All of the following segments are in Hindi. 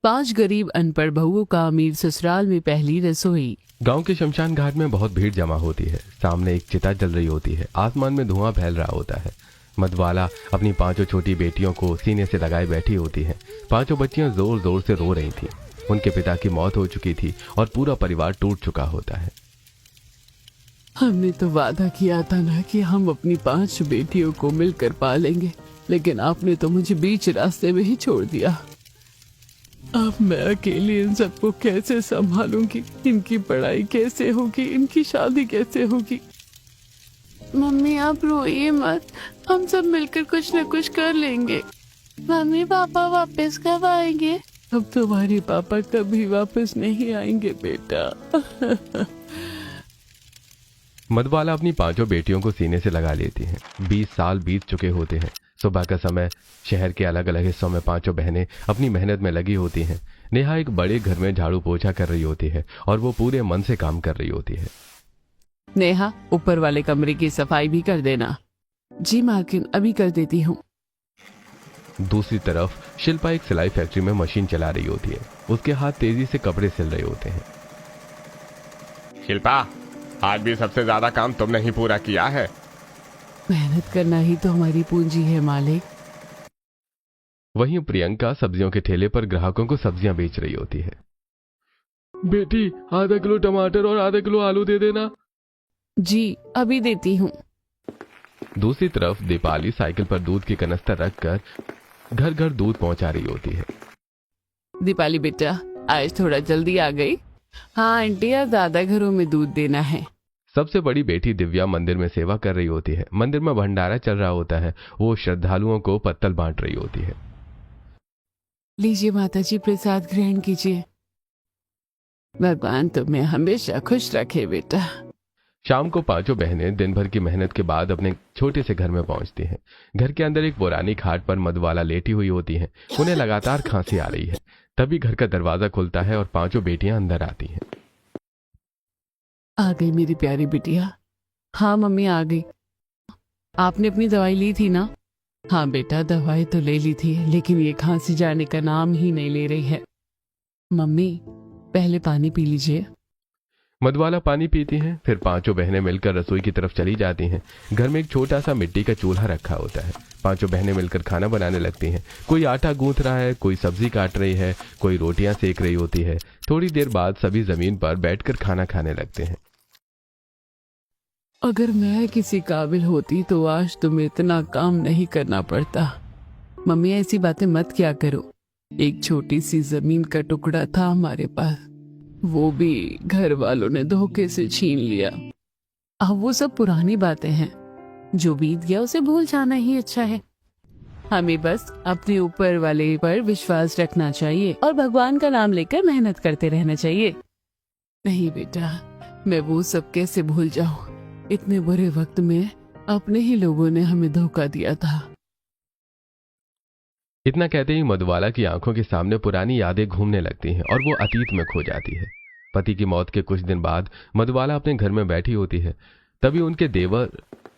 5 गरीब अनपढ़ बहुओं का अमीर ससुराल में पहली रसोई। गांव के शमशान घाट में बहुत भीड़ जमा होती है। सामने एक चिता जल रही होती है। आसमान में धुआं फैल रहा होता है। मधुबाला अपनी 5 छोटी बेटियों को सीने से लगाए बैठी होती है। 5 बच्चियां जोर जोर से रो रही थीं। उनके पिता की मौत हो चुकी थी और पूरा परिवार टूट चुका होता है। हमने तो वादा किया था ना कि हम अपनी 5 बेटियों को मिलकर पालेंगे, लेकिन आपने तो मुझे बीच रास्ते में ही छोड़ दिया। अब मैं अकेली इन सबको कैसे संभालूंगी? इनकी पढ़ाई कैसे होगी? इनकी शादी कैसे होगी? मम्मी आप रोइए मत, हम सब मिलकर कुछ न कुछ कर लेंगे। मम्मी पापा वापस कब आएंगे? अब तुम्हारे पापा कभी वापस नहीं आएंगे बेटा। मधुबाला अपनी 5 बेटियों को सीने से लगा लेती हैं। 20 साल बीत चुके होते हैं। सुबह का समय। शहर के अलग अलग हिस्सों में 5 बहनें अपनी मेहनत में लगी होती हैं। नेहा एक बड़े घर में झाड़ू पोछा कर रही होती है और वो पूरे मन से काम कर रही होती है। नेहा, ऊपर वाले कमरे की सफाई भी कर देना। जी मालकिन, अभी कर देती हूँ। दूसरी तरफ शिल्पा एक सिलाई फैक्ट्री में मशीन चला रही होती है। उसके हाथ तेजी से कपड़े सिल रहे होते हैं। शिल्पा, आज भी सबसे ज्यादा काम तुमने ही पूरा किया है। मेहनत करना ही तो हमारी पूंजी है मालिक। वहीं प्रियंका सब्जियों के ठेले पर ग्राहकों को सब्जियां बेच रही होती है। बेटी, आधा किलो टमाटर और आधा किलो आलू दे देना। जी अभी देती हूँ। दूसरी तरफ दीपाली साइकिल पर दूध की कनस्तर रखकर घर घर दूध पहुंचा रही होती है। दीपाली बेटा, आज थोड़ा जल्दी आ गई। हाँ आंटी, आज ज्यादा घरों में दूध देना है। सबसे बड़ी बेटी दिव्या मंदिर में सेवा कर रही होती है। मंदिर में भंडारा चल रहा होता है। वो श्रद्धालुओं को पत्तल बांट रही होती है। लीजिए माताजी, प्रसाद ग्रहण कीजिए। भगवान तुम्हें हमेशा खुश रखे बेटा। शाम को 5 बहनें दिन भर की मेहनत के बाद अपने छोटे से घर में पहुंचती हैं। घर के अंदर एक पुरानी खाट पर मधुबाला लेटी हुई होती हैं। उन्हें लगातार खांसी आ रही है। तभी घर का दरवाजा खुलता है और 5 बेटियां अंदर आती हैं। आ गई मेरी प्यारी बिटिया। हाँ मम्मी आ गई। आपने अपनी दवाई ली थी ना? हाँ बेटा, दवाई तो ले ली थी, लेकिन ये खांसी जाने का नाम ही नहीं ले रही है। मम्मी पहले पानी पी लीजिए। मधुबाला पानी पीती हैं। फिर 5 बहनें मिलकर रसोई की तरफ चली जाती हैं। घर में एक छोटा सा मिट्टी का चूल्हा रखा होता है। 5 बहनें मिलकर खाना बनाने लगती हैं। कोई आटा गूंथ रहा है, कोई सब्जी काट रही है, कोई रोटियां सेक रही होती है। थोड़ी देर बाद सभी जमीन पर बैठकर खाना खाने लगते हैं। अगर मैं किसी काबिल होती तो आज तुम्हें इतना काम नहीं करना पड़ता। मम्मी ऐसी बातें मत क्या करो। एक छोटी सी जमीन का टुकड़ा था हमारे पास, वो भी घर वालों ने धोखे से छीन लिया। अब वो सब पुरानी बातें हैं। जो बीत गया उसे भूल जाना ही अच्छा है। हमें बस अपने ऊपर वाले पर विश्वास रखना चाहिए और भगवान का नाम लेकर मेहनत करते रहना चाहिए। नहीं बेटा, मैं वो सब कैसे भूल जाऊं? इतने बुरे वक्त में अपने ही लोगों ने हमें धोखा दिया था। इतना कहते ही मधुबाला की आंखों के सामने पुरानी यादें घूमने लगती हैं और वो अतीत में खो जाती है। पति की मौत के कुछ दिन बाद मधुबाला अपने घर में बैठी होती है। तभी उनके देवर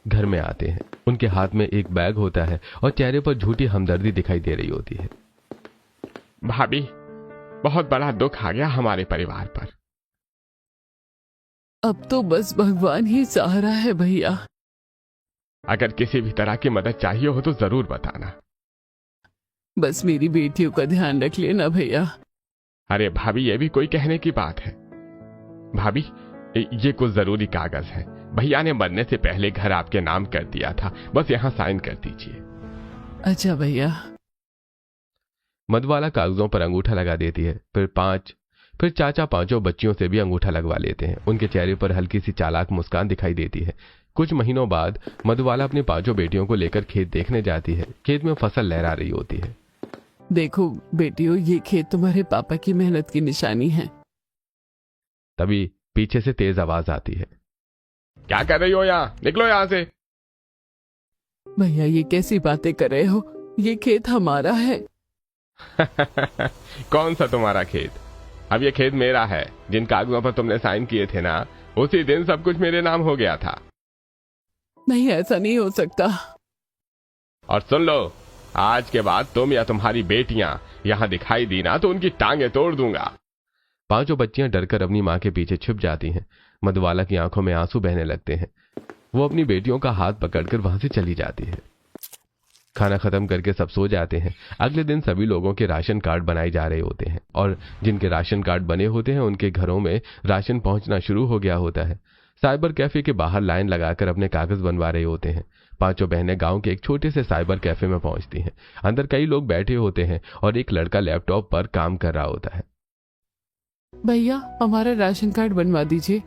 घर में आते हैं। उनके हाथ में एक बैग होता है और चेहरे पर झूठी हमदर्दी दिखाई दे रही होती है। भाभी, बहुत बड़ा दुख आ गया हमारे परिवार पर। अब तो बस भगवान ही सहारा है भैया। अगर किसी भी तरह की मदद चाहिए हो तो जरूर बताना। बस मेरी बेटियों का ध्यान रख लेना भैया। अरे भाभी, ये भी कोई कहने की बात है? भाभी, ये कुछ जरूरी कागज है। भैया ने मरने से पहले घर आपके नाम कर दिया था, बस यहाँ साइन कर दीजिए। अच्छा भैया। मधुबाला कागजों पर अंगूठा लगा देती है। फिर चाचा 5 बच्चियों से भी अंगूठा लगवा लेते हैं। उनके चेहरे पर हल्की सी चालाक मुस्कान दिखाई देती है। कुछ महीनों बाद मधुबाला अपनी 5 बेटियों को लेकर खेत देखने जाती है। खेत में फसल लहरा रही होती है। देखो बेटियों, ये खेत तुम्हारे पापा की मेहनत की निशानी है। तभी पीछे से तेज आवाज आती है। क्या कर रही हो यहाँ? निकलो यहाँ से। भैया ये कैसी बातें कर रहे हो? ये खेत हमारा है। कौन सा तुम्हारा खेत? अब ये खेत मेरा है। जिन कागजों पर तुमने साइन किए थे ना, उसी दिन सब कुछ मेरे नाम हो गया था। नहीं, ऐसा नहीं हो सकता। और सुन लो, आज के बाद तुम या तुम्हारी बेटियां यहाँ दिखाई दी ना तो उनकी टांगे तोड़ दूंगा। पांचों बच्चियां डरकर अपनी मां के पीछे छुप जाती हैं। मधुबाला की आंखों में आंसू बहने लगते हैं। वो अपनी बेटियों का हाथ पकड़कर वहां से चली जाती है। खाना खत्म करके सब सो जाते हैं। अगले दिन सभी लोगों के राशन कार्ड बनाए जा रहे होते हैं और जिनके राशन कार्ड बने होते हैं उनके घरों में राशन पहुंचना शुरू हो गया होता है। साइबर कैफे के बाहर लाइन लगाकर अपने कागज बनवा रहे होते हैं। पांचों बहनें गांव के एक छोटे से साइबर कैफे में पहुंचती हैं। अंदर कई लोग बैठे होते हैं और एक लड़का लैपटॉप पर काम कर रहा होता है। भैया हमारा राशन कार्ड बनवा दीजिए।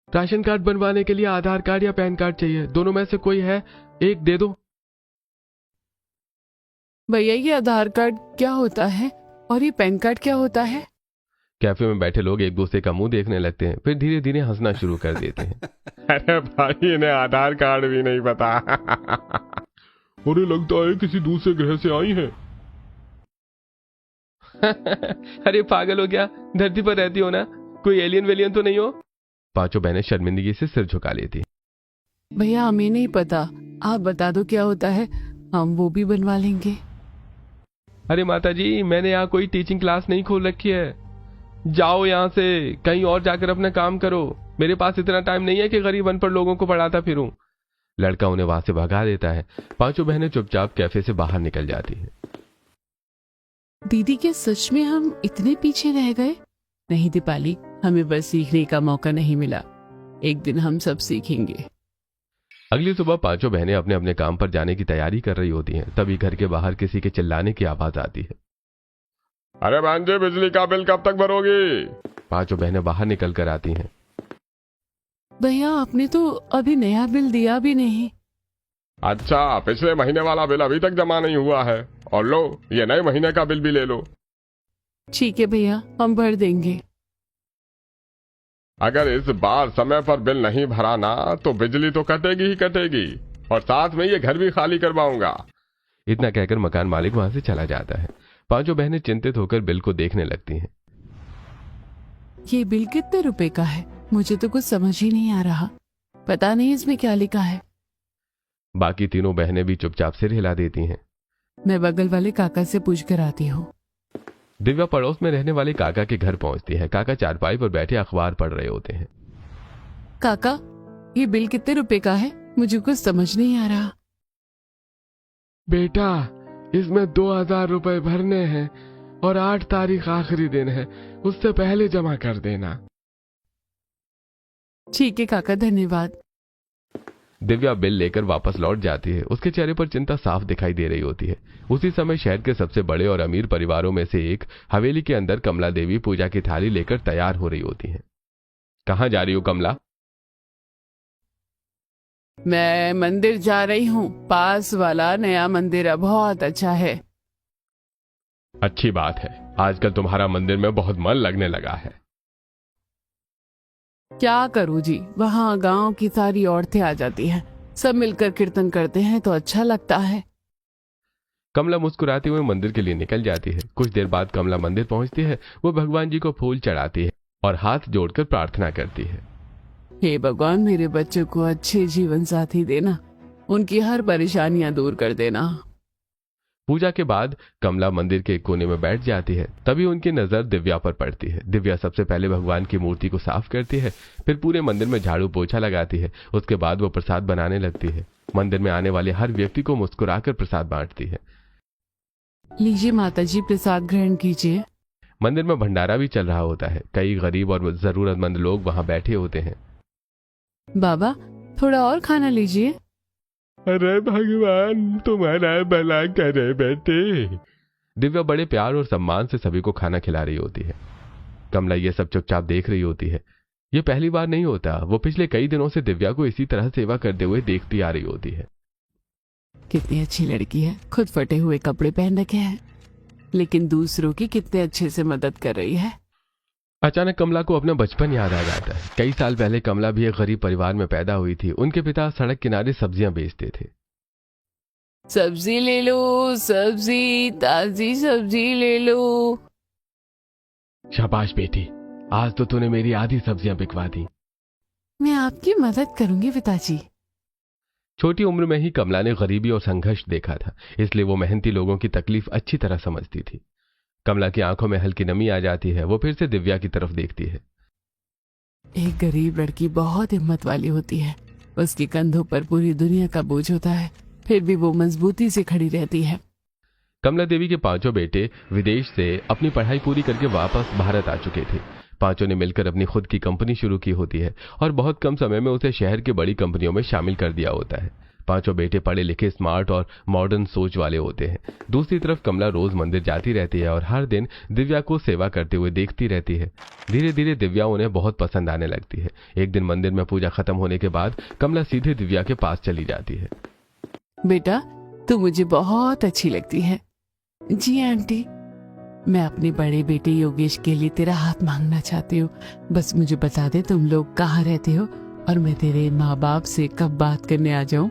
राशन कार्ड बनवाने के लिए आधार कार्ड या पैन कार्ड चाहिए, दोनों में से कोई है, एक दे दो। भैया ये आधार कार्ड क्या होता है और ये पैन कार्ड क्या होता है? कैफे में बैठे लोग एक दूसरे का मुंह देखने लगते हैं, फिर धीरे धीरे हंसना शुरू कर देते हैं। अरे भाई इन्हें आधार कार्ड भी नहीं पता। अरे लगता है किसी दूसरे ग्रह से आई है। अरे पागल हो क्या, धरती पर रहती हो ना, कोई एलियन वेलियन तो नहीं हो? पांचों बहनें शर्मिंदगी से सिर झुका लेती। भैया हमें नहीं पता, आप बता दो क्या होता है, हम वो भी बनवा लेंगे। अरे माता जी, मैंने यहाँ कोई टीचिंग क्लास नहीं खोल रखी है, जाओ यहाँ से, कहीं और जाकर अपना काम करो। मेरे पास इतना टाइम नहीं है कि गरीब अनपढ़ लोगों को पढ़ाता फिरूं। लड़का उन्हें वहां से भगा देता है। पांचों बहनें चुपचाप कैफे से बाहर निकल जाती हैं। दीदी क्या सच में हम इतने पीछे रह गए? नहीं दीपाली, हमें बस सीखने का मौका नहीं मिला, एक दिन हम सब सीखेंगे। अगली सुबह पांचों बहनें अपने अपने काम पर जाने की तैयारी कर रही होती हैं। तभी घर के बाहर किसी के चिल्लाने की आवाज आती है। अरे भांजे, बिजली का बिल कब तक भरोगी? पांचों बहनें बाहर निकल कर आती हैं। भैया आपने तो अभी नया बिल दिया भी नहीं। अच्छा, पिछले महीने वाला बिल अभी तक जमा नहीं हुआ है, और लो ये नए महीने का बिल भी ले लो। ठीक है भैया, हम भर देंगे। अगर इस बार समय पर बिल नहीं भरा ना तो बिजली तो कटेगी ही कटेगी, और साथ में ये घर भी खाली करवाऊंगा। इतना कहकर मकान मालिक वहां से चला जाता है। पांचों बहनें चिंतित होकर बिल को देखने लगती हैं। ये बिल कितने रुपए का है? मुझे तो कुछ समझ ही नहीं आ रहा, पता नहीं इसमें क्या लिखा है। बाकी तीनों बहनें भी चुपचाप सिर हिला देती हैं। मैं बगल वाले काका से पूछ कर आती हूँ। दिव्या पड़ोस में रहने वाले काका के घर पहुंचती है। काका चारपाई पर बैठे अखबार पढ़ रहे होते हैं। काका, ये बिल कितने रुपए का है? मुझे कुछ समझ नहीं आ रहा। बेटा, इसमें 2000 रुपए भरने हैं और 8 तारीख आखिरी दिन है, उससे पहले जमा कर देना। ठीक है काका, धन्यवाद। दिव्या बिल लेकर वापस लौट जाती है। उसके चेहरे पर चिंता साफ दिखाई दे रही होती है। उसी समय शहर के सबसे बड़े और अमीर परिवारों में से एक हवेली के अंदर कमला देवी पूजा की थाली लेकर तैयार हो रही होती हैं। कहां जा रही हो कमला? मैं मंदिर जा रही हूँ, पास वाला नया मंदिर बहुत अच्छा है। अच्छी बात है, आजकल तुम्हारा मंदिर में बहुत मन लगने लगा है। क्या करूँ जी, वहाँ गांव की सारी औरतें आ जाती हैं, सब मिलकर कीर्तन करते हैं तो अच्छा लगता है। कमला मुस्कुराते हुए मंदिर के लिए निकल जाती है। कुछ देर बाद कमला मंदिर पहुंचती है। वो भगवान जी को फूल चढ़ाती है और हाथ जोड़कर प्रार्थना करती है। हे भगवान, मेरे बच्चों को अच्छे जीवन साथी देना, उनकी हर परेशानियां दूर कर देना। पूजा के बाद कमला मंदिर के एक कोने में बैठ जाती है। तभी उनकी नजर दिव्या पर पड़ती है। दिव्या सबसे पहले भगवान की मूर्ति को साफ करती है, फिर पूरे मंदिर में झाड़ू पोछा लगाती है। उसके बाद वो प्रसाद बनाने लगती है। मंदिर में आने वाले हर व्यक्ति को मुस्कुराकर प्रसाद बांटती है। लीजिए माताजी, प्रसाद ग्रहण कीजिए। मंदिर में भंडारा भी चल रहा होता है। कई गरीब और जरूरतमंद लोग वहां बैठे होते हैं। बाबा, थोड़ा और खाना लीजिए। अरे भगवान तुम्हारा भला करे बेटे। दिव्या बड़े प्यार और सम्मान से सभी को खाना खिला रही होती है। कमला ये सब चुपचाप देख रही होती है। ये पहली बार नहीं होता, वो पिछले कई दिनों से दिव्या को इसी तरह सेवा करते हुए देखती आ रही होती है। कितनी अच्छी लड़की है, खुद फटे हुए कपड़े पहन रखे हैं, लेकिन दूसरों की कितने अच्छे से मदद कर रही है। अचानक कमला को अपना बचपन याद आ जाता है। कई साल पहले कमला भी एक गरीब परिवार में पैदा हुई थी। उनके पिता सड़क किनारे सब्जियां बेचते थे। सब्जी ले लो, सब्जी, ताजी सब्जी ले लो। शाबाश बेटी, आज तो तूने मेरी आधी सब्जियां बिकवा दी। मैं आपकी मदद करूंगी पिताजी। छोटी उम्र में ही कमला ने गरीबी और संघर्ष देखा था, इसलिए वो मेहनती लोगों की तकलीफ अच्छी तरह समझती थी। कमला की आंखों में हल्की नमी आ जाती है। वो फिर से दिव्या की तरफ देखती है। एक गरीब लड़की बहुत हिम्मत वाली होती है। उसके कंधों पर पूरी दुनिया का बोझ होता है, फिर भी वो मजबूती से खड़ी रहती है। कमला देवी के पांचों बेटे विदेश से अपनी पढ़ाई पूरी करके वापस भारत आ चुके थे। पांचों ने मिलकर अपनी खुद की कंपनी शुरू की होती है और बहुत कम समय में उसे शहर की बड़ी कंपनियों में शामिल कर दिया होता है। पांचों बेटे पढ़े लिखे, स्मार्ट और मॉडर्न सोच वाले होते हैं। दूसरी तरफ कमला रोज मंदिर जाती रहती है और हर दिन दिव्या को सेवा करते हुए देखती रहती है। धीरे धीरे दिव्या उन्हें बहुत पसंद आने लगती है। एक दिन मंदिर में पूजा खत्म होने के बाद कमला सीधे दिव्या के पास चली जाती है। बेटा, तू मुझे बहुत अच्छी लगती है। जी आंटी, मैं अपने बड़े बेटे योगेश के लिए तेरा हाथ मांगना चाहती हूँ। बस मुझे बता दे तुम लोग कहाँ रहते हो और मैं तेरे माँ बाप से कब बात करने आ जाऊं।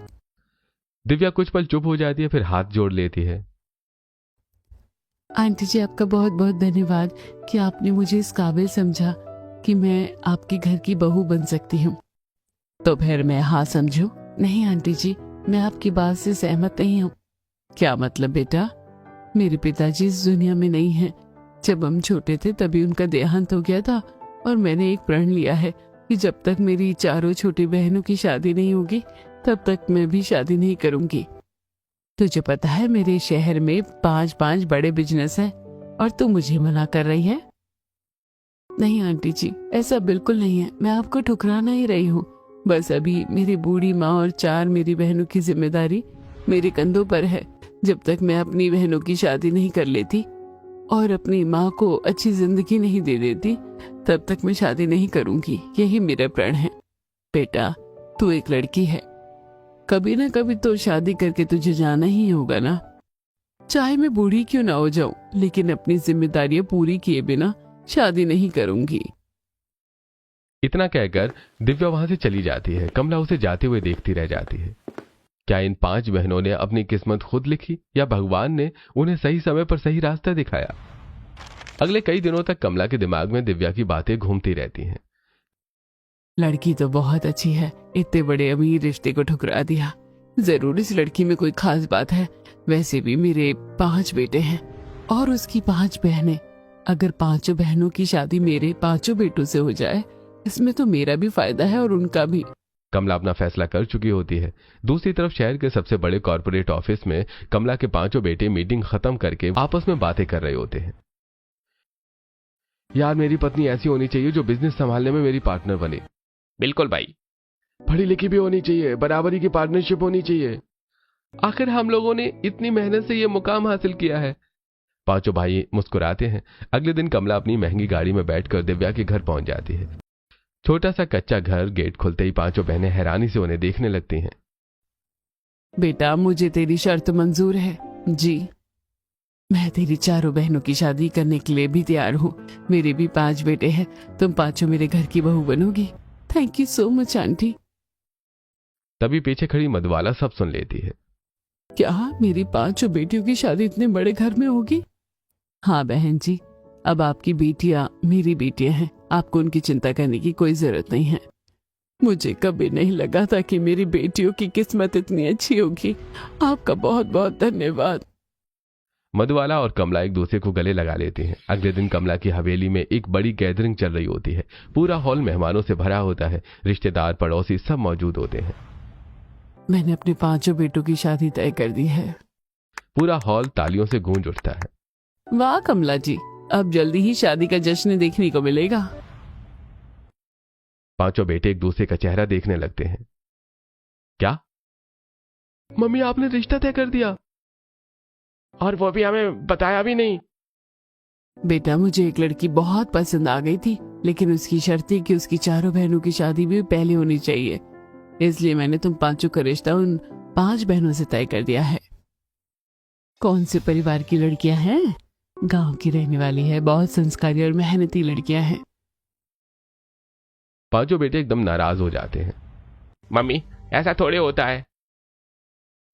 दिव्या कुछ पल चुप हो जाती है, फिर हाथ जोड़ लेती है। आंटी जी, आपका बहुत बहुत धन्यवाद कि आपने मुझे इस काबिल समझा कि मैं आपके घर की बहू बन सकती हूँ। तो फिर मैं हाँ समझूं? नहीं आंटी जी, मैं आपकी बात से सहमत नहीं हूँ। क्या मतलब बेटा? मेरे पिताजी इस दुनिया में नहीं हैं। जब हम छोटे थे तभी उनका देहांत हो गया था और मैंने एक प्रण लिया है कि जब तक मेरी चारों छोटी बहनों की शादी नहीं होगी तब तक मैं भी शादी नहीं करूंगी। तुझे पता है मेरे शहर में 5 बड़े बिजनेस हैं और तू मुझे मना कर रही है? नहीं आंटी जी, ऐसा बिल्कुल नहीं है। मैं आपको ठुकराना ही रही हूँ। बस अभी मेरी बूढ़ी माँ और 4 मेरी बहनों की जिम्मेदारी मेरे कंधों पर है। जब तक मैं अपनी बहनों की शादी नहीं कर लेती और अपनी माँ को अच्छी जिंदगी नहीं दे देती तब तक मैं शादी नहीं करूंगी। यही मेरा प्रण है। बेटा, तू एक लड़की है, कभी ना कभी तो शादी करके तुझे जाना ही होगा ना। चाहे मैं बूढ़ी क्यों ना हो जाऊं, लेकिन अपनी जिम्मेदारियां पूरी किए बिना शादी नहीं करूंगी। इतना कहकर दिव्या वहां से चली जाती है। कमला उसे जाते हुए देखती रह जाती है। क्या इन 5 बहनों ने अपनी किस्मत खुद लिखी या भगवान ने उन्हें सही समय पर सही रास्ता दिखाया? अगले कई दिनों तक कमला के दिमाग में दिव्या की बातें घूमती रहती हैं। लड़की तो बहुत अच्छी है, इतने बड़े अमीर रिश्ते को ठुकरा दिया। जरूर इस लड़की में कोई खास बात है। वैसे भी मेरे 5 बेटे हैं और उसकी 5 बहनें। अगर 5 बहनों की शादी मेरे 5 बेटों से हो जाए, इसमें तो मेरा भी फायदा है और उनका भी। कमला अपना फैसला कर चुकी होती है। दूसरी तरफ शहर के सबसे बड़े कॉर्पोरेट ऑफिस में कमला के 5 बेटे मीटिंग खत्म करके आपस में बातें कर रहे होते हैं। यार, मेरी पत्नी ऐसी होनी चाहिए जो बिजनेस संभालने में मेरी पार्टनर बने। बिल्कुल भाई। पढ़ी लिखी भी होनी चाहिए, बराबरी की पार्टनरशिप होनी चाहिए। आखिर हम लोगों ने इतनी मेहनत से ये मुकाम हासिल किया है। 5 भाई मुस्कुराते हैं। अगले दिन कमला अपनी महंगी गाड़ी में बैठकर दिव्या के घर पहुंच जाती है। छोटा सा कच्चा घर, गेट खुलते ही 5 बहनें हैरानी से उन्हें देखने लगती हैं। बेटा, मुझे तेरी शर्त मंजूर है। जी, मैं तेरी 4 बहनों की शादी करने के लिए भी तैयार हूँ। मेरे भी 5 बेटे हैं। तुम 5 मेरे घर की बहू बनोगी। Thank you so much aunty. तभी पीछे खड़ी मधुबाला सब सुन लेती है। क्या मेरी 5 बेटियों की शादी इतने बड़े घर में होगी? हाँ बहन जी, अब आपकी बेटियां मेरी बेटियां हैं। आपको उनकी चिंता करने की कोई जरूरत नहीं है। मुझे कभी नहीं लगा था कि मेरी बेटियों की किस्मत इतनी अच्छी होगी। आपका बहुत बहुत धन्यवाद। मधुबाला और कमला एक दूसरे को गले लगा लेती हैं। अगले दिन कमला की हवेली में एक बड़ी गैदरिंग चल रही होती है। पूरा हॉल मेहमानों से भरा होता है। रिश्तेदार, पड़ोसी सब मौजूद होते हैं। मैंने अपने 5 बेटों की शादी तय कर दी है। पूरा हॉल तालियों से गूंज उठता है। वाह कमला जी, अब जल्दी ही शादी का जश्न देखने को मिलेगा। 5 बेटे एक दूसरे का चेहरा देखने लगते हैं। क्या मम्मी, आपने रिश्ता तय कर दिया? और वो भी हमें बताया भी नहीं। बेटा, मुझे एक लड़की बहुत पसंद आ गई थी, लेकिन उसकी शर्त थी कि उसकी 4 बहनों की शादी भी पहले होनी चाहिए। इसलिए मैंने तुम 5 का रिश्ता उन 5 बहनों से तय कर दिया है। कौन से परिवार की लड़कियां हैं? गांव की रहने वाली है, बहुत संस्कारी और मेहनती लड़कियां हैं। 5 बेटे एकदम नाराज हो जाते हैं। मम्मी, ऐसा थोड़े होता है।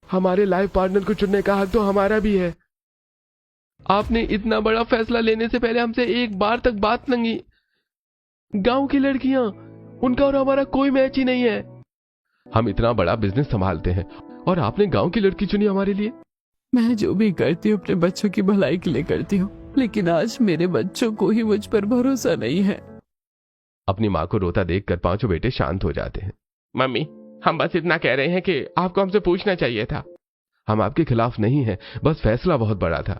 हमारे लाइफ पार्टनर को चुनने का हक तो हमारा भी है। आपने इतना बड़ा फैसला लेने से पहले हमसे एक बार तक बात नहीं। गांव की लड़कियां, उनका और हमारा कोई मैच ही नहीं है। हम इतना बड़ा बिजनेस संभालते हैं और आपने गांव की लड़की चुनी हमारे लिए। मैं जो भी करती हूँ अपने बच्चों की भलाई के लिए करती हूँ, लेकिन आज मेरे बच्चों को ही मुझ पर भरोसा नहीं है। अपनी माँ को रोता देखकर पांचों बेटे शांत हो जाते हैं। मम्मी, हम बस इतना कह रहे हैं कि आपको हमसे पूछना चाहिए था। हम आपके खिलाफ नहीं हैं, बस फैसला बहुत बड़ा था।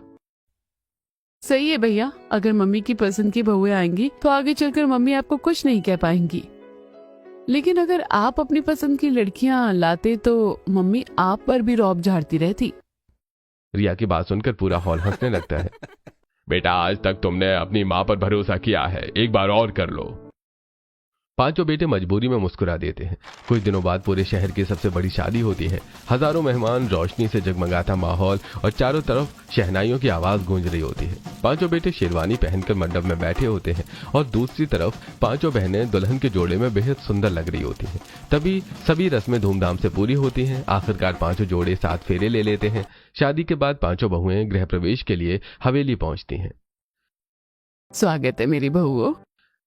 सही है भैया, अगर मम्मी की पसंद की बहुएं आएंगी तो आगे चलकर मम्मी आपको कुछ नहीं कह पाएंगी, लेकिन अगर आप अपनी पसंद की लड़कियां लाते तो मम्मी आप पर भी रौब झाड़ती रहती। रिया की बात सुनकर पूरा हॉल हंसने लगता है। बेटा, आज तक तुमने अपनी माँ पर भरोसा किया है, एक बार और कर लो। पांचों बेटे मजबूरी में मुस्कुरा देते हैं। कुछ दिनों बाद पूरे शहर की सबसे बड़ी शादी होती है। हजारों मेहमान, रोशनी से जगमगाता माहौल और चारों तरफ शहनाइयों की आवाज गूंज रही होती है। पांचों बेटे शेरवानी पहनकर मंडप में बैठे होते हैं और दूसरी तरफ पांचों बहनें दुल्हन के जोड़े में बेहद सुंदर लग रही होती हैं। तभी सभी रस्में धूमधाम से पूरी होती हैं। आखिरकार पांचों जोड़े 7 फेरे ले लेते हैं। शादी के बाद पांचों बहुएं गृह प्रवेश के लिए हवेली पहुंचती हैं। स्वागत है मेरी बहुओं।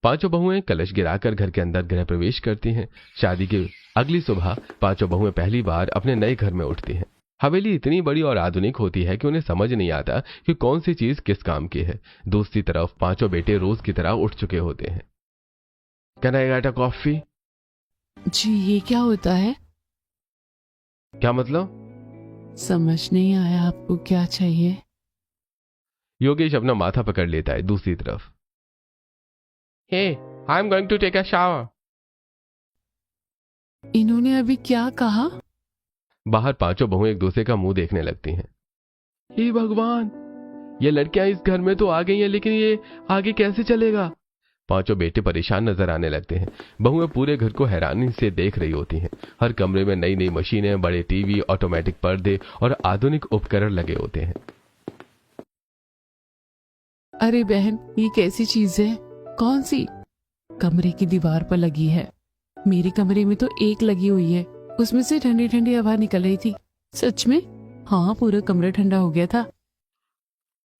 पांचों बहुएं कलश गिराकर घर के अंदर गृह प्रवेश करती हैं। शादी की अगली सुबह पांचों बहुएं पहली बार अपने नए घर में उठती हैं। हवेली इतनी बड़ी और आधुनिक होती है कि उन्हें समझ नहीं आता कि कौन सी चीज किस काम की है। दूसरी तरफ पांचों बेटे रोज की तरह उठ चुके होते हैं। Can I get a coffee? जी, ये क्या होता है? क्या मतलब? समझ नहीं आया, आपको क्या चाहिए? योगेश अपना माथा पकड़ लेता है। दूसरी तरफ, hey, I am going to take a shower. इन्होंने अभी क्या कहा? बाहर पांचों बहुएं एक दूसरे का मुंह देखने लगती हैं। हे भगवान, ये लड़कियां इस घर में तो आ गई हैं, लेकिन ये आगे कैसे चलेगा? पांचों बेटे परेशान नजर आने लगते हैं। बहुएं पूरे घर को हैरानी से देख रही होती हैं। हर कमरे में नई नई मशीनें, बड़े टीवी, ऑटोमेटिक पर्दे और आधुनिक उपकरण लगे होते हैं। अरे बहन, ये कैसी चीज है? कौन सी? कमरे की दीवार पर लगी है। मेरे कमरे में तो एक लगी हुई है, उसमें से ठंडी ठंडी हवा निकल रही थी। सच में? हाँ, पूरा कमरा ठंडा हो गया था।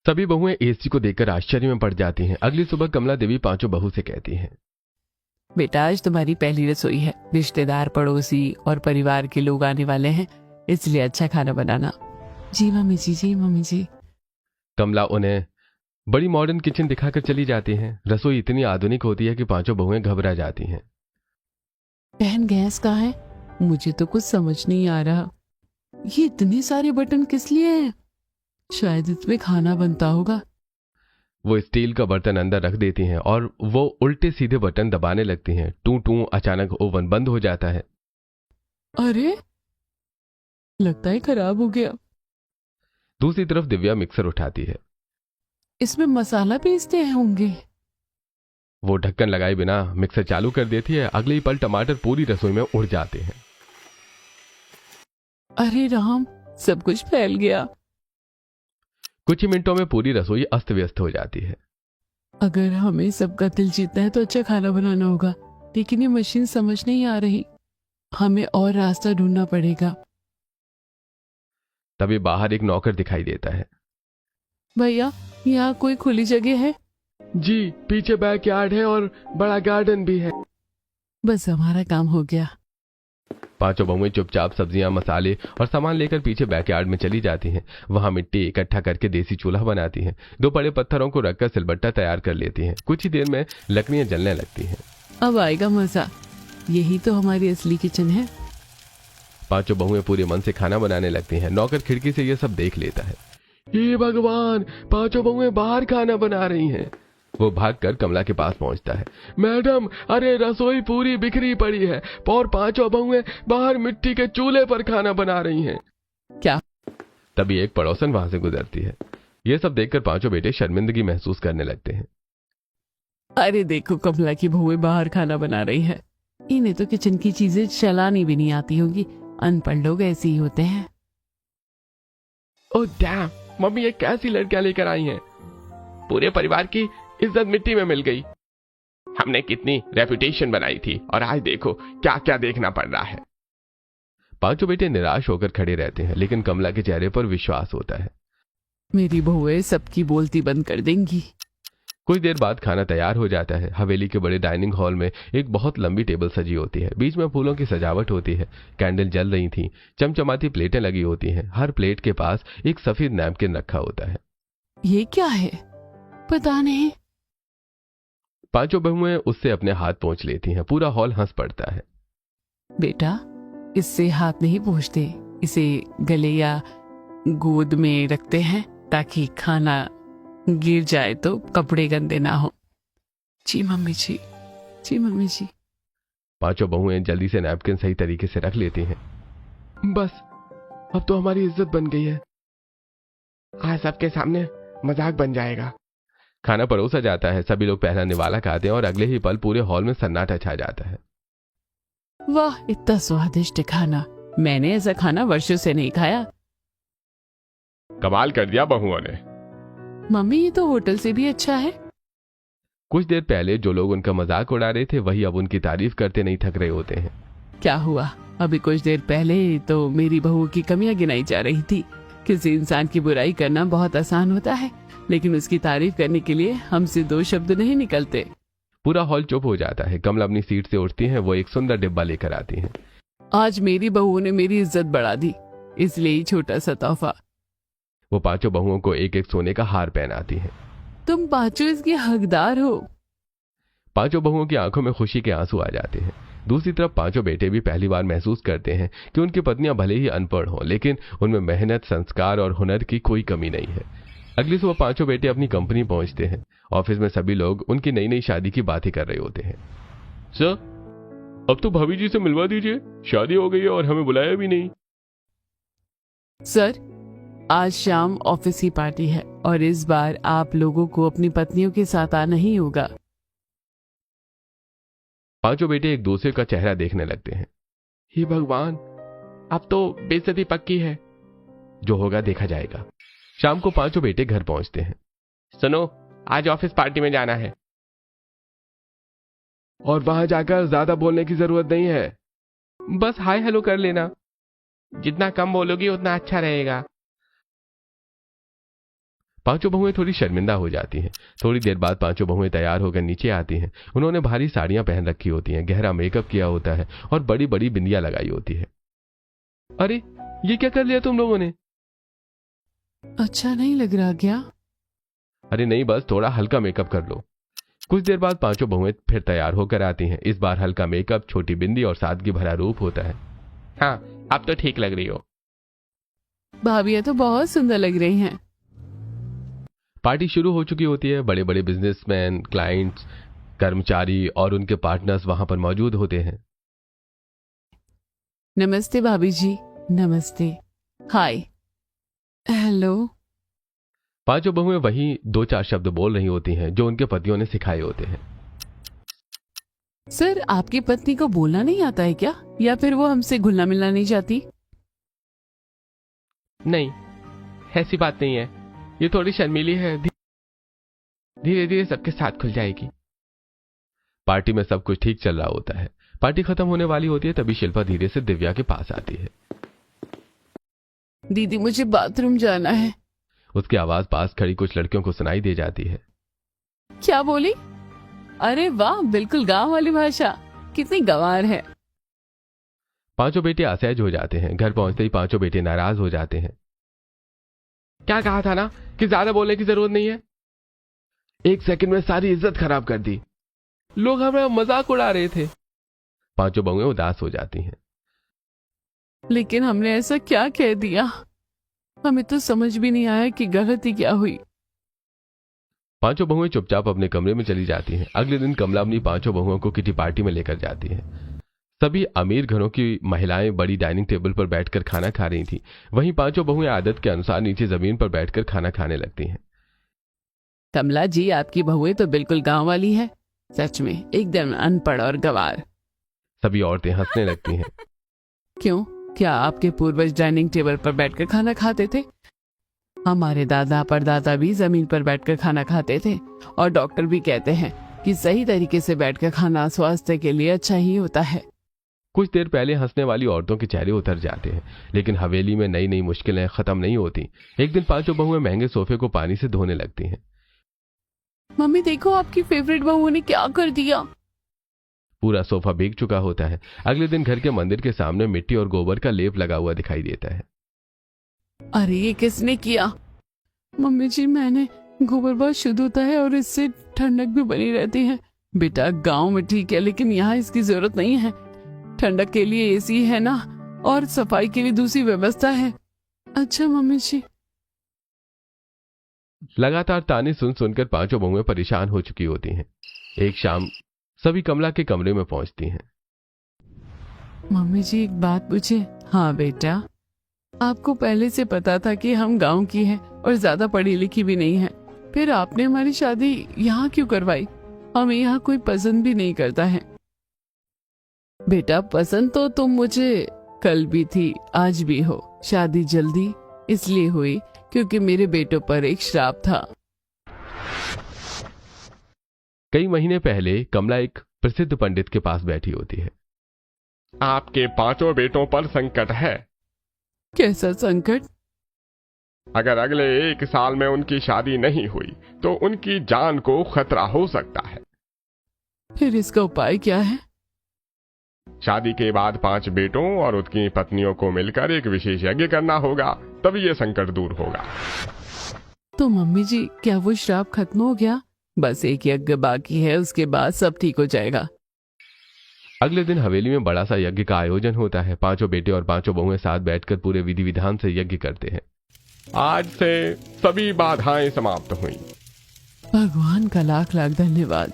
सभी बहुएं एसी को देखकर आश्चर्य में पड़ जाती हैं। अगली सुबह कमला देवी पांचों बहू से कहती हैं, बेटा, आज तुम्हारी पहली रसोई है। रिश्तेदार, पड़ोसी और परिवार के लोग आने वाले हैं, इसलिए अच्छा खाना बनाना। जी मम्मी जी, जी मम्मी जी। कमला उन्हें बड़ी मॉडर्न किचन दिखाकर चली जाती हैं। रसोई इतनी आधुनिक होती है कि पांचों बहुएं घबरा जाती हैं। बहन, गैस कहाँ है? मुझे तो कुछ समझ नहीं आ रहा। ये इतने सारे बटन किस लिए हैं? शायद इसमें खाना बनता होगा। वो स्टील का बर्तन अंदर रख देती हैं और वो उल्टे सीधे बटन दबाने लगती हैं। टू टू, अचानक ओवन बंद हो जाता है। अरे, लगता है खराब हो गया। दूसरी तरफ दिव्या मिक्सर उठाती है। इसमें मसाला पीसते हैं होंगे। वो ढक्कन लगाए बिना मिक्सर चालू कर देती है। अगले ही पल टमाटर पूरी रसोई में उड़ जाते हैं। अरे राम, सब कुछ फैल गया। कुछ ही मिनटों में पूरी रसोई अस्त व्यस्त हो जाती है। अगर हमें सबका दिल जीतना है तो अच्छा खाना बनाना होगा, लेकिन ये मशीन समझ नहीं आ रही। हमें और रास्ता ढूंढना पड़ेगा। तभी बाहर एक नौकर दिखाई देता है। भैया, यहाँ कोई खुली जगह है? जी, पीछे बैकयार्ड है और बड़ा गार्डन भी है। बस हमारा काम हो गया। पांचों बहुएं चुपचाप सब्जियां, मसाले और सामान लेकर पीछे बैकयार्ड में चली जाती हैं। वहां मिट्टी इकट्ठा करके देसी चूल्हा बनाती हैं। 2 बड़े पत्थरों को रखकर सिलबट्टा तैयार कर लेती हैं। कुछ ही देर में लकड़ियां जलने लगती हैं। अब आएगा मजा। यही तो हमारी असली किचन है। पांचों बहुएं पूरे मन से खाना बनाने लगती हैं। नौकर खिड़की से यह सब देख लेता है। हे भगवान, पांचों बहुएं बाहर खाना बना रही हैं। वो भागकर कमला के पास पहुंचता है। मैडम, अरे रसोई पूरी बिखरी पड़ी है और पांचों बहुएं बाहर मिट्टी के चूल्हे पर खाना बना रही हैं। क्या? तभी एक पड़ोसन वहां से गुजरती है। ये सब देखकर पांचों बेटे शर्मिंदगी महसूस करने लगते हैं। अरे देखो, कमला की बहुएं बाहर खाना बना रही है। इन्हें तो किचन की चीजें चलानी भी नहीं आती होगी। अनपढ़ लोग ऐसे ही होते हैं। ओह डैम, मम्मी ये कैसी लड़कियां लेकर आई हैं? पूरे परिवार की इज्जत मिट्टी में मिल गई। हमने कितनी रेपुटेशन बनाई थी और आज देखो क्या क्या देखना पड़ रहा है। पांचों बेटे निराश होकर खड़े रहते हैं, लेकिन कमला के चेहरे पर विश्वास होता है। मेरी बहुएं सबकी बोलती बंद कर देंगी। कुछ देर बाद खाना तैयार हो जाता है। हवेली के बड़े डाइनिंग हॉल में एक बहुत लंबी टेबल सजी होती है। बीच में फूलों की सजावट होती है। कैंडल जल रही थी। चमचमाती प्लेटें लगी होती हैं। हर प्लेट के पास एक सफेद नैपकिन रखा होता है। ये क्या है? पता नहीं। पांचों बहुएं उससे अपने हाथ पोंछ लेती हैं। पूरा हॉल हंस पड़ता है। बेटा, इससे हाथ नहीं पोंछते, इसे गले या गोद में रखते हैं ताकि खाना गिर जाए तो कपड़े गंदे ना हो। जी मम्मी जी, जी मम्मी जी। पांचों बहुएं जल्दी से नैपकिन सही तरीके से रख लेती हैं। बस अब तो हमारी इज्जत बन गई है। आज सबके सामने मजाक बन जाएगा। खाना परोसा जाता है। सभी लोग पहला निवाला खाते हैं और अगले ही पल पूरे हॉल में सन्नाटा छा जाता है। वाह, इतना स्वादिष्ट खाना! मैंने ऐसा खाना वर्षों से नहीं खाया। कमाल कर दिया बहुओं ने। मम्मी, ये तो होटल से भी अच्छा है। कुछ देर पहले जो लोग उनका मजाक उड़ा रहे थे वही अब उनकी तारीफ करते नहीं थक रहे होते हैं। क्या हुआ? अभी कुछ देर पहले तो मेरी बहू की कमियां गिनाई जा रही थी। किसी इंसान की बुराई करना बहुत आसान होता है, लेकिन उसकी तारीफ करने के लिए हमसे 2 शब्द नहीं निकलते। पूरा हॉल चुप हो जाता है। कमला अपनी सीट से उठती है। वो एक सुंदर डिब्बा लेकर आती है। आज मेरी बहू ने मेरी इज्जत बढ़ा दी, इसलिए ही छोटा सा तोहफा। वो पांचों बहुओं को एक एक सोने का हार पहनाती है। तुम पांचों इसके हकदार हो। पांचों बहुओं की आंखों में खुशी के आंसू आ जाते हैं। दूसरी तरफ पांचों बेटे भी पहली बार महसूस करते हैं कि उनकी पत्नियां भले ही अनपढ़ हों, लेकिन उनमें मेहनत, संस्कार और हुनर की कोई कमी नहीं है। अगली सुबह पांचों बेटे अपनी कंपनी पहुंचते हैं। ऑफिस में सभी लोग उनकी नई नई शादी की बातें कर रहे होते हैं। सर, अब तो भाभी जी से मिलवा दीजिए। शादी हो गई है और हमें बुलाया भी नहीं। सर, आज शाम ऑफिस की पार्टी है और इस बार आप लोगों को अपनी पत्नियों के साथ आना ही होगा। पांचों बेटे एक दूसरे का चेहरा देखने लगते हैं। हे भगवान, अब तो बेइज्जती पक्की है। जो होगा देखा जाएगा। शाम को पांचों बेटे घर पहुंचते हैं। सुनो, आज ऑफिस पार्टी में जाना है और वहां जाकर ज्यादा बोलने की जरूरत नहीं है। बस हाय हेलो कर लेना। जितना कम बोलोगी उतना अच्छा रहेगा। पांचों बहुएं थोड़ी शर्मिंदा हो जाती हैं। थोड़ी देर बाद पांचों बहुएं तैयार होकर नीचे आती हैं। उन्होंने भारी साड़ियां पहन रखी होती हैं, गहरा मेकअप किया होता है और बड़ी बड़ी बिंदियां लगाई होती है। अरे, ये क्या कर लिया तुम लोगों ने? अच्छा नहीं लग रहा क्या? अरे नहीं, बस थोड़ा हल्का मेकअप कर लो। कुछ देर बाद पांचों बहुएं फिर तैयार होकर आती हैं। इस बार हल्का मेकअप, छोटी बिंदी और सादगी भरा रूप होता है। हाँ, अब तो ठीक लग रही हो। भाभियां तो बहुत सुंदर लग रही हैं। पार्टी शुरू हो चुकी होती है। बड़े बड़े बिजनेसमैन, क्लाइंट्स, कर्मचारी और उनके पार्टनर्स वहां पर मौजूद होते हैं। नमस्ते भाभी जी। नमस्ते। हाय, हेलो। पांचों बहुएं वही 2-4 शब्द बोल रही होती हैं जो उनके पतियों ने सिखाए होते हैं। सर, आपकी पत्नी को बोलना नहीं आता है क्या, या फिर वो हमसे घुलना मिलना नहीं चाहती? नहीं, ऐसी बात नहीं है। ये थोड़ी शर्मीली है। धीरे धीरे सबके साथ खुल जाएगी। पार्टी में सब कुछ ठीक चल रहा होता है। पार्टी खत्म होने वाली होती है तभी शिल्पा धीरे से दिव्या के पास आती है। दीदी, मुझे बाथरूम जाना है। उसकी आवाज पास खड़ी कुछ लड़कियों को सुनाई दे जाती है। क्या बोली? अरे वाह, बिल्कुल गांव वाली भाषा। कितनी गंवार है। पांचों बेटे असहज हो जाते हैं। घर पहुंचते ही पांचों बेटे नाराज हो जाते हैं। क्या कहा था ना कि ज्यादा बोलने की जरूरत नहीं है। 1 सेकंड में सारी इज्जत खराब कर दी। लोग हमें मजाक उड़ा रहे थे। पांचों बहुएं उदास हो जाती हैं। लेकिन हमने ऐसा क्या कह दिया? हमें तो समझ भी नहीं आया कि गलती क्या हुई। पांचों बहुएं चुपचाप अपने कमरे में चली जाती हैं। अगले दिन कमला अपनी पांचों बहुओं को किटी पार्टी में लेकर जाती है। सभी अमीर घरों की महिलाएं बड़ी डाइनिंग टेबल पर बैठकर खाना खा रही थी। वहीं पांचों बहुएं आदत के अनुसार नीचे जमीन पर बैठकर खाना खाने लगती हैं। कमला जी, आपकी बहुएं तो बिल्कुल गांव वाली है। सच में एकदम अनपढ़ और गंवार। सभी औरतें हंसने लगती हैं। क्यों? क्या आपके पूर्वज डाइनिंग टेबल पर बैठकर खाना खाते थे? हमारे दादा परदादा भी जमीन पर बैठकर खाना खाते थे, और डॉक्टर भी कहते हैं कि सही तरीके से बैठकर खाना स्वास्थ्य के लिए अच्छा ही होता है। कुछ देर पहले हंसने वाली औरतों के चेहरे उतर जाते हैं, लेकिन हवेली में नई नई मुश्किलें खत्म नहीं होती। एक दिन पांचों बहुएं महंगे सोफे को पानी से धोने लगती हैं। मम्मी देखो आपकी फेवरेट बहू ने क्या कर दिया। पूरा सोफा भीग चुका होता है। अगले दिन घर के मंदिर के सामने मिट्टी और गोबर का लेप लगा हुआ दिखाई देता है। अरे ये किसने किया? मम्मी जी मैंने। गोबर बहुत शुद्ध होता है और इससे ठंडक भी बनी रहती है। बेटा गांव में ठीक है लेकिन यहाँ इसकी जरूरत नहीं है। ठंडक के लिए एसी है ना, और सफाई के लिए दूसरी व्यवस्था है। अच्छा मम्मी जी। लगातार ताने सुन सुनकर पांचों बहुएं परेशान हो चुकी होती हैं। एक शाम सभी कमला के कमरे में पहुंचती हैं। मम्मी जी एक बात पूछे? हाँ बेटा। आपको पहले से पता था कि हम गांव की हैं और ज्यादा पढ़ी लिखी भी नहीं है, फिर आपने हमारी शादी यहाँ क्यों करवाई? हमें यहाँ कोई पसंद भी नहीं करता है। बेटा पसंद तो तुम मुझे कल भी थी, आज भी हो। शादी जल्दी इसलिए हुई क्योंकि मेरे बेटों पर एक श्राप था। कई महीने पहले कमला एक प्रसिद्ध पंडित के पास बैठी होती है। आपके 5 बेटों पर संकट है। कैसा संकट? अगर अगले 1 साल में उनकी शादी नहीं हुई तो उनकी जान को खतरा हो सकता है। फिर इसका उपाय क्या है? शादी के बाद 5 बेटों और उनकी पत्नियों को मिलकर एक विशेष यज्ञ करना होगा, तभी ये संकट दूर होगा। तो मम्मी जी क्या वो श्राप खत्म हो गया? बस एक यज्ञ बाकी है, उसके बाद सब ठीक हो जाएगा। अगले दिन हवेली में बड़ा सा यज्ञ का आयोजन होता है। 5 बेटे और 5 बहुएं साथ बैठकर पूरे विधि विधान से यज्ञ करते हैं। आज से सभी बाधाएं समाप्त हुई। भगवान का लाख लाख धन्यवाद।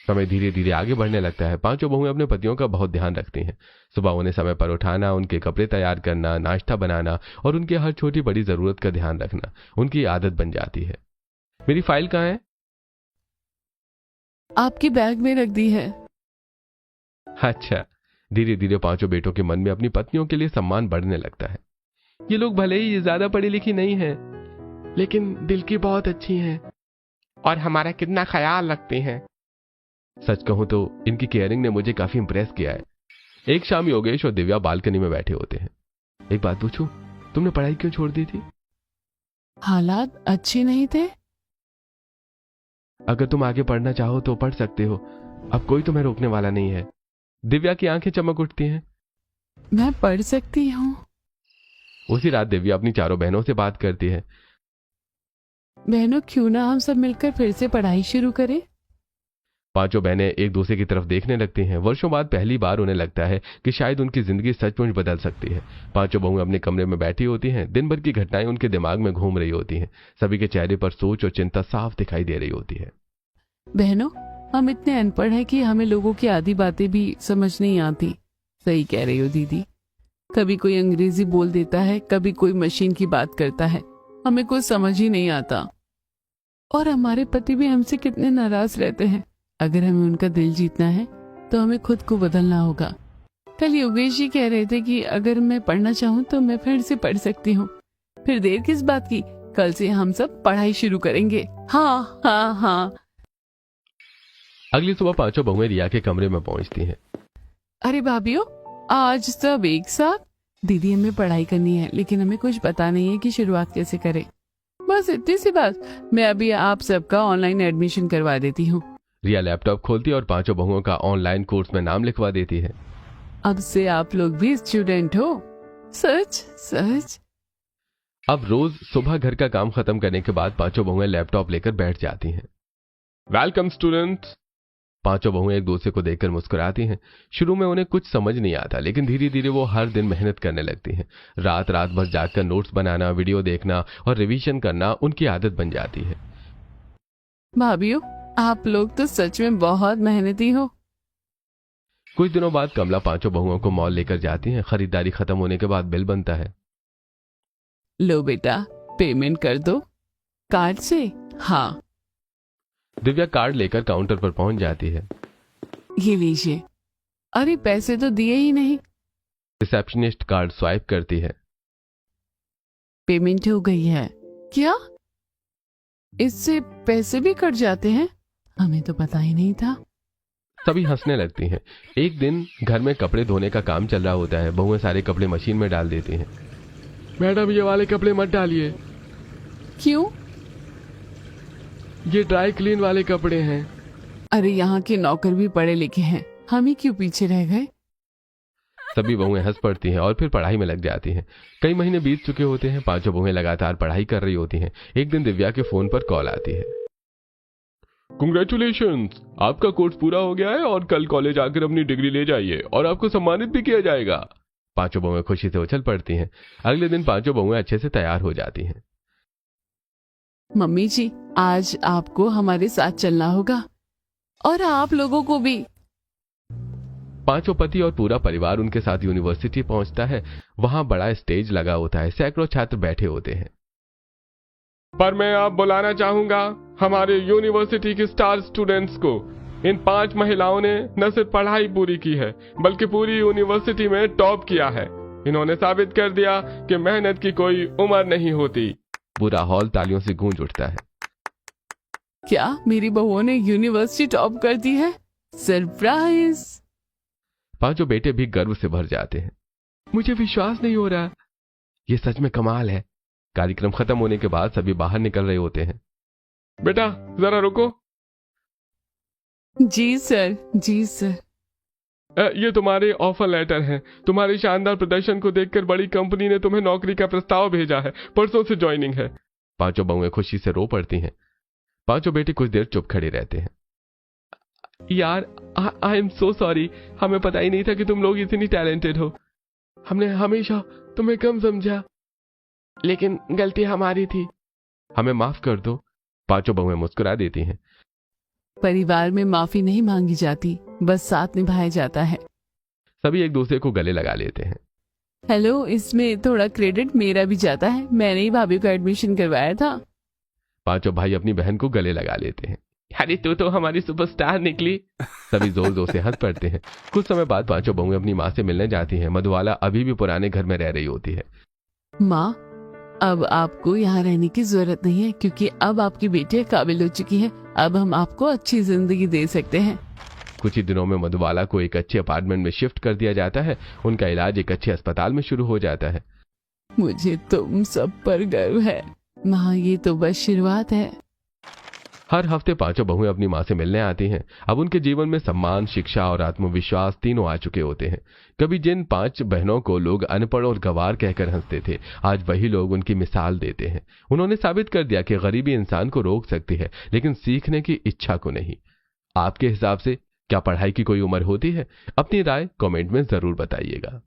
समय धीरे धीरे आगे बढ़ने लगता है। 5 बहुएं अपने पतियों का बहुत ध्यान रखती हैं। सुबह उन्हें समय पर उठाना, उनके कपड़े तैयार करना, नाश्ता बनाना और उनकी हर छोटी बड़ी जरूरत का ध्यान रखना उनकी आदत बन जाती है। मेरी फाइल कहाँ है? आपकी बैग में रख दी है। अच्छा। धीरे धीरे 5 बेटों के मन में अपनी पत्नियों के लिए सम्मान बढ़ने लगता है। ये लोग भले ही ज्यादा पढ़ी लिखी नहीं है, लेकिन दिल की बहुत अच्छी हैं और हमारा कितना ख्याल रखती हैं। सच कहूं तो इनकी केयरिंग ने मुझे काफी इंप्रेस किया है। एक शाम योगेश और दिव्या बालकनी में बैठे होते हैं। एक बात पूछूं, तुमने पढ़ाई क्यों छोड़ दी थी? हालात अच्छे नहीं थे। अगर तुम आगे पढ़ना चाहो तो पढ़ सकते हो, अब कोई तुम्हें रोकने वाला नहीं है। दिव्या की आंखें चमक उठती हैं। मैं पढ़ सकती हूँ। उसी रात दिव्या अपनी 4 बहनों से बात करती है। बहनों क्यों ना हम सब मिलकर फिर से पढ़ाई शुरू करें? 5 बहनें एक दूसरे की तरफ देखने लगती हैं। वर्षों बाद पहली बार उन्हें लगता है कि शायद उनकी जिंदगी सचमुच बदल सकती है। 5 बहुएं अपने कमरे में बैठी होती हैं। दिन भर की घटनाएं उनके दिमाग में घूम रही होती हैं। सभी के चेहरे पर सोच और चिंता साफ दिखाई दे रही होती है। बहनों हम इतने अनपढ़ हैं कि हमें लोगों की आधी बातें भी समझ नहीं आती। सही कह रही हो दीदी। कभी कोई अंग्रेजी बोल देता है, कभी कोई मशीन की बात करता है, हमें कुछ समझ ही नहीं आता। और हमारे पति भी हमसे कितने नाराज रहते हैं। अगर हमें उनका दिल जीतना है तो हमें खुद को बदलना होगा। कल योगेश जी कह रहे थे कि अगर मैं पढ़ना चाहूँ तो मैं फिर से पढ़ सकती हूँ। फिर देर किस बात की, कल से हम सब पढ़ाई शुरू करेंगे। हाँ हाँ हाँ। अगली सुबह 5 बहुएं रिया के कमरे में पहुंचती हैं। अरे भाभीओ आज सब एक साथ। दीदी हमें पढ़ाई करनी है लेकिन हमें कुछ पता नहीं है कि शुरुआत कैसे करें। बस इतनी सी बात, मैं अभी आप सबका ऑनलाइन एडमिशन करवा देती हूँ। रिया लैपटॉप खोलती है और 5 बहुओं का ऑनलाइन कोर्स में नाम लिखवा देती है। अब से आप लोग भी स्टूडेंट हो। सच सच। अब रोज सुबह घर का काम खत्म करने के बाद 5 बहुएं लैपटॉप लेकर बैठ जाती हैं। Welcome students. 5 बहुएं एक दूसरे को देखकर मुस्कुराती हैं। शुरू में उन्हें कुछ समझ नहीं आता, लेकिन धीरे धीरे वो हर दिन मेहनत करने लगती हैं। रात रात भर जागकर नोट्स बनाना, वीडियो देखना और रिवीजन करना उनकी आदत बन जाती है। भाभीओ आप लोग तो सच में बहुत मेहनती हो। कुछ दिनों बाद कमला 5 बहुओं को मॉल लेकर जाती हैं। खरीदारी खत्म होने के बाद बिल बनता है। लो बेटा पेमेंट कर दो। कार्ड से? हाँ। दिव्या कार्ड लेकर काउंटर पर पहुंच जाती है। ये लीजिए। अरे पैसे तो दिए ही नहीं। रिसेप्शनिस्ट कार्ड स्वाइप करती है। पेमेंट हो गई है। क्या इससे पैसे भी कट जाते हैं? हमें तो पता ही नहीं था। सभी हंसने लगती हैं। एक दिन घर में कपड़े धोने का काम चल रहा होता है। बहुएं सारे कपड़े मशीन में डाल देती हैं। मैडम ये वाले कपड़े मत डालिए। क्यों? ये ड्राई क्लीन वाले कपड़े हैं। अरे यहाँ के नौकर भी पढ़े लिखे हैं, हम ही क्यों पीछे रह गए। सभी बहुएं हंस पड़ती हैं और फिर पढ़ाई में लग जाती हैं। कई महीने बीत चुके होते हैं, पांचों बहुएं लगातार पढ़ाई कर रही होती हैं। एक दिन दिव्या के फोन पर कॉल आती है। कंग्रेचुलेशंस, आपका कोर्स पूरा हो गया है और कल कॉलेज आकर अपनी डिग्री ले जाइए और आपको सम्मानित भी किया जाएगा। पांचों बहुएं खुशी से उछल पड़ती हैं। अगले दिन पांचों बहुएं अच्छे से तैयार हो जाती हैं। मम्मी जी, आज आपको हमारे साथ चलना होगा और आप लोगों को भी। पांचों पति और पूरा परिवार उनके साथ यूनिवर्सिटी पहुंचता है। वहां बड़ा स्टेज लगा होता है, सैकड़ों छात्र बैठे होते हैं। पर मैं आप बुलाना चाहूंगा हमारे यूनिवर्सिटी की स्टार स्टूडेंट्स को। इन 5 महिलाओं ने न सिर्फ पढ़ाई पूरी की है बल्कि पूरी यूनिवर्सिटी में टॉप किया है। इन्होंने साबित कर दिया कि मेहनत की कोई उम्र नहीं होती। पूरा हॉल तालियों से गूंज उठता है। क्या मेरी बहुओं ने यूनिवर्सिटी टॉप कर दी है? सरप्राइज। पांचों बेटे भी गर्व से भर जाते हैं। मुझे विश्वास नहीं हो रहा, ये सच में कमाल है। कार्यक्रम खत्म होने के बाद सभी बाहर निकल रहे होते हैं। बेटा जरा रुको। जी सर, जी सर। ये तुम्हारे ऑफर लेटर हैं। तुम्हारे शानदार प्रदर्शन को देखकर बड़ी कंपनी ने तुम्हें नौकरी का प्रस्ताव भेजा है। परसों से ज्वाइनिंग है। पांचों बहुएं खुशी से रो पड़ती हैं। पांचों बेटे कुछ देर चुप खड़े रहते हैं। यार, आई एम सो सॉरी, हमें पता ही नहीं था कि तुम लोग इतनी टैलेंटेड हो। हमने हमेशा तुम्हें कम समझा, लेकिन गलती हमारी थी। हमें माफ कर दो। पांचों बहुएं मुस्कुरा देती हैं। परिवार में माफी नहीं मांगी जाती, बस साथ निभाया जाता है। सभी एक दूसरे को गले लगा लेते हैं। हेलो, इसमें थोड़ा क्रेडिट मेरा भी जाता है, मैंने ही भाभी को एडमिशन करवाया था। पांचों भाई अपनी बहन को गले लगा लेते हैं। अरे तू तो हमारी सुपरस्टार निकली। सभी जोर जोर से हंस पड़ते हैं। कुछ समय बाद पांचों बहुएं अपनी माँ से मिलने जाती हैं। मधुबाला अभी भी पुराने घर में रह रही होती है। माँ, अब आपको यहाँ रहने की जरूरत नहीं है क्योंकि अब आपकी बेटी काबिल हो चुकी है। अब हम आपको अच्छी जिंदगी दे सकते हैं। कुछ ही दिनों में मधुबाला को एक अच्छे अपार्टमेंट में शिफ्ट कर दिया जाता है। उनका इलाज एक अच्छे अस्पताल में शुरू हो जाता है। मुझे तुम सब पर गर्व है माँ, ये तो बस शुरुआत है। हर हफ्ते पांचों बहुएं अपनी माँ से मिलने आती हैं। अब उनके जीवन में सम्मान, शिक्षा और आत्मविश्वास तीनों आ चुके होते हैं। कभी जिन 5 बहनों को लोग अनपढ़ और गंवार कहकर हंसते थे, आज वही लोग उनकी मिसाल देते हैं। उन्होंने साबित कर दिया कि गरीबी इंसान को रोक सकती है, लेकिन सीखने की इच्छा को नहीं। आपके हिसाब से क्या पढ़ाई की कोई उम्र होती है? अपनी राय कमेंट में जरूर बताइएगा।